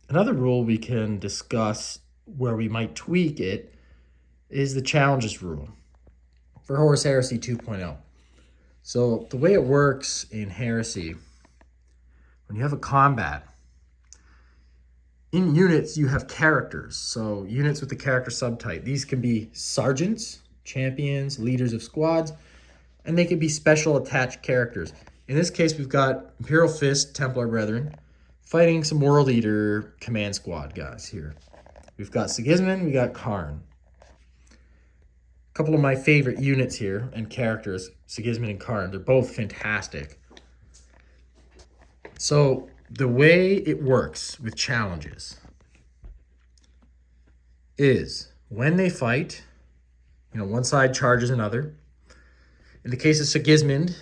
Another rule we can discuss where we might tweak it is the challenges rule for Horus Heresy 2.0. So the way it works in Heresy, when you have a combat, in units you have characters. So units with the character subtype. These can be sergeants, champions, leaders of squads, and they can be special attached characters. In this case, we've got Imperial Fist, Templar Brethren, fighting some World Eater command squad guys here. We've got Sigismund, we got Karn. A couple of my favorite units here and characters, Sigismund and Karn, they're both fantastic. So the way it works with challenges is when they fight, one side charges another. In the case of Sigismund,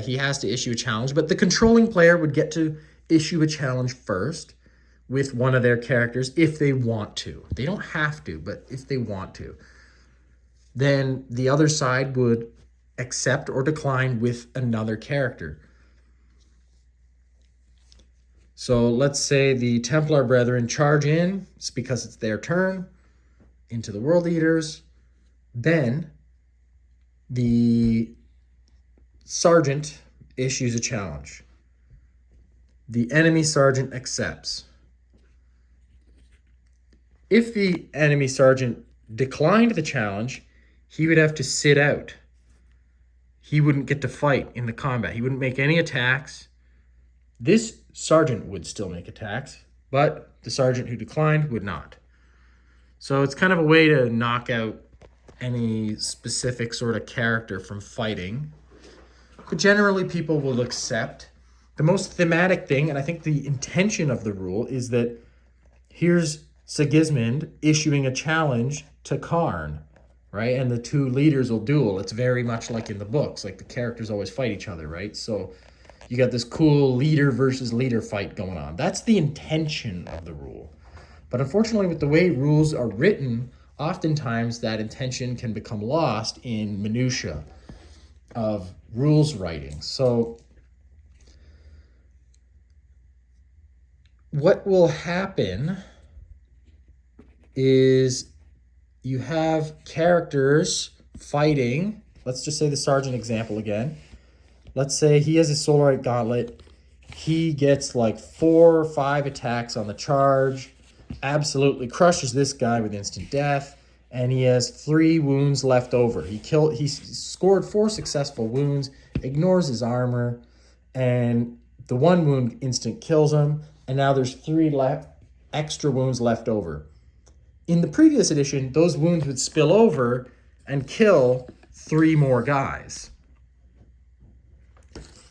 he has to issue a challenge, but the controlling player would get to issue a challenge first with one of their characters if they want to. They don't have to, but if they want to. Then the other side would accept or decline with another character. So let's say the Templar Brethren charge in, it's because it's their turn, into the World Eaters. Then the sergeant issues a challenge. The enemy sergeant accepts. If the enemy sergeant declined the challenge, he would have to sit out. He wouldn't get to fight in the combat. He wouldn't make any attacks. This sergeant would still make attacks, but the sergeant who declined would not. So it's kind of a way to knock out any specific sort of character from fighting. But generally, people will accept. The most thematic thing, and I think the intention of the rule, is that here's Sigismund issuing a challenge to Karn, right? And the two leaders will duel. It's very much like in the books, like the characters always fight each other, right? So you got this cool leader versus leader fight going on. That's the intention of the rule. But unfortunately, with the way rules are written, oftentimes that intention can become lost in minutia of rules writing. So what will happen is you have characters fighting. Let's just say the sergeant example again. Let's say he has a Solarite Gauntlet. He gets like 4 or 5 attacks on the charge, absolutely crushes this guy with instant death, and he has 3 wounds left over. He scored 4 successful wounds, ignores his armor, and the 1 wound instant kills him, and now there's 3 extra wounds left over. In the previous edition, those wounds would spill over and kill 3 more guys.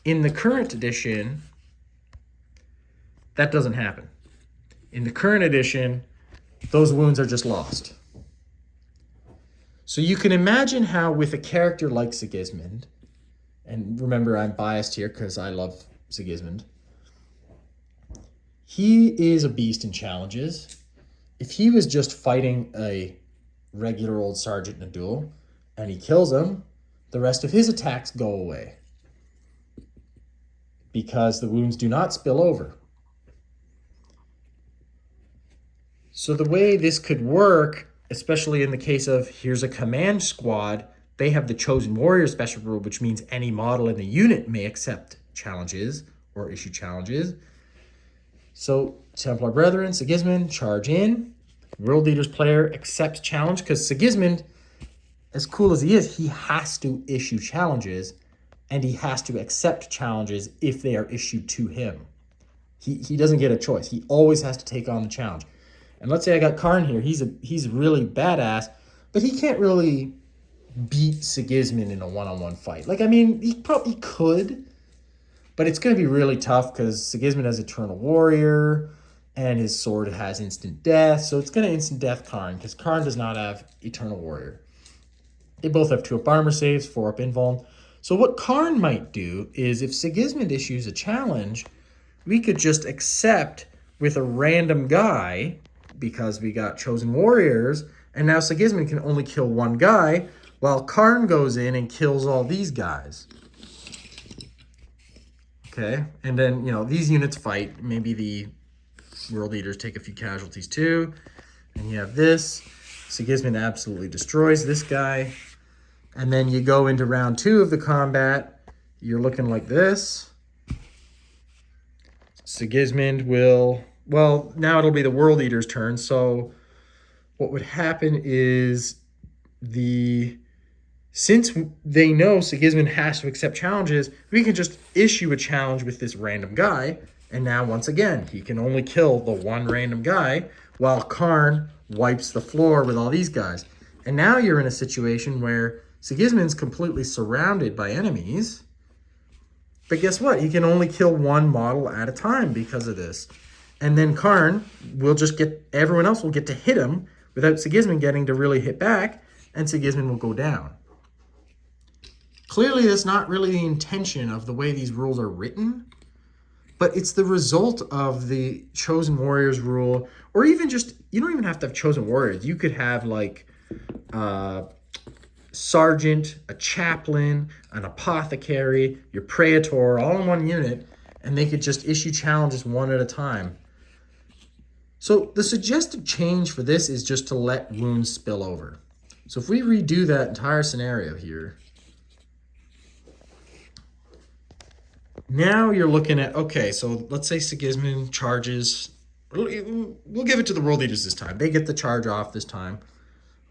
In the current edition, that doesn't happen. In the current edition, those wounds are just lost. So you can imagine how with a character like Sigismund, and remember I'm biased here because I love Sigismund, he is a beast in challenges. If he was just fighting a regular old sergeant in a duel and he kills him, the rest of his attacks go away because the wounds do not spill over. So the way this could work, especially in the case of here's a command squad, they have the Chosen Warrior special rule, which means any model in the unit may accept challenges or issue challenges. So Templar Brethren, Sigismund, charge in. World Eaters player accepts challenge because Sigismund, as cool as he is, he has to issue challenges and he has to accept challenges if they are issued to him. He doesn't get a choice. He always has to take on the challenge. And let's say I got Karn here. He's really badass, but he can't really beat Sigismund in a one-on-one fight. Like, I mean, he probably could, but it's going to be really tough because Sigismund has Eternal Warrior and his sword has instant death. So it's going to instant death Karn because Karn does not have Eternal Warrior. They both have 2-up armor saves, 4-up invuln. So what Karn might do is if Sigismund issues a challenge, we could just accept with a random guy because we got Chosen Warriors, and now Sigismund can only kill 1 guy while Karn goes in and kills all these guys. Okay, and then, these units fight. Maybe the World Eaters take a few casualties too. And you have this. Sigismund absolutely destroys this guy. And then you go into round 2 of the combat. You're looking like this. Sigismund will... Well, now it'll be the World Eater's turn. So what would happen is since they know Sigismund has to accept challenges, we can just issue a challenge with this random guy. And now, once again, he can only kill the one random guy while Karn wipes the floor with all these guys. And now you're in a situation where Sigismund's completely surrounded by enemies. But guess what? He can only kill one model at a time because of this. And then Karn will just everyone else will get to hit him without Sigismund getting to really hit back, and Sigismund will go down. Clearly, that's not really the intention of the way these rules are written, but it's the result of the Chosen Warriors rule, or even just, you don't even have to have Chosen Warriors. You could have like sergeant, a chaplain, an apothecary, your praetor, all in one unit, and they could just issue challenges one at a time. So the suggested change for this is just to let wounds spill over. So if we redo that entire scenario here, now you're looking at, okay, so let's say Sigismund charges. We'll give it to the World Eaters this time. They get the charge off this time.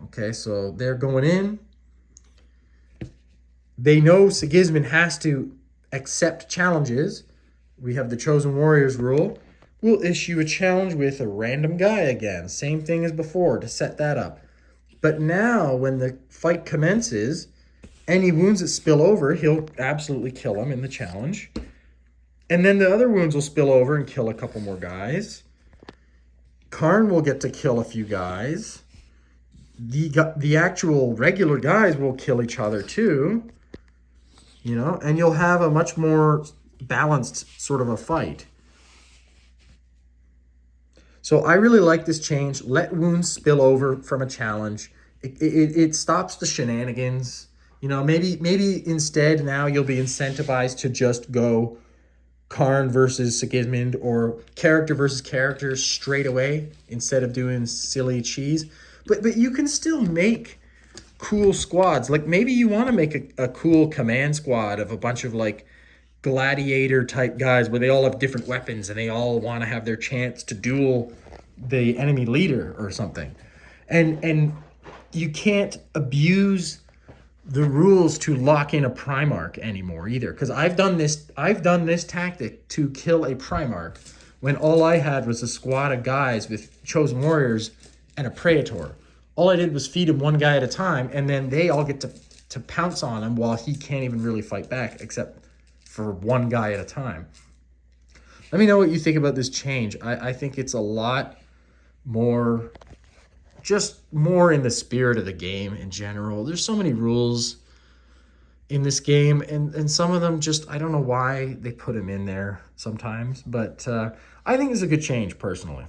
Okay, so they're going in. They know Sigismund has to accept challenges. We have the Chosen Warriors rule. We'll issue a challenge with a random guy again. Same thing as before to set that up. But now when the fight commences, any wounds that spill over, he'll absolutely kill them in the challenge. And then the other wounds will spill over and kill a couple more guys. Karn will get to kill a few guys. The actual regular guys will kill each other too. You know, and you'll have a much more balanced sort of a fight. So I really like this change. Let wounds spill over from a challenge. It stops the shenanigans. You know, maybe instead now you'll be incentivized to just go Karn versus Sigismund or character versus character straight away instead of doing silly cheese. But you can still make cool squads. Like maybe you want to make a cool command squad of a bunch of like gladiator type guys where they all have different weapons and they all want to have their chance to duel the enemy leader or something. And you can't abuse the rules to lock in a primarch anymore either, because I've done this tactic to kill a primarch when all I had was a squad of guys with Chosen Warriors and a praetor. All I did was feed him one guy at a time, and then they all get to pounce on him while he can't even really fight back except for one guy at a time. Let me know what you think about this change. I think it's a lot more, just more in the spirit of the game in general. There's so many rules in this game, and some of them just, I don't know why they put them in there sometimes, but I think it's a good change personally.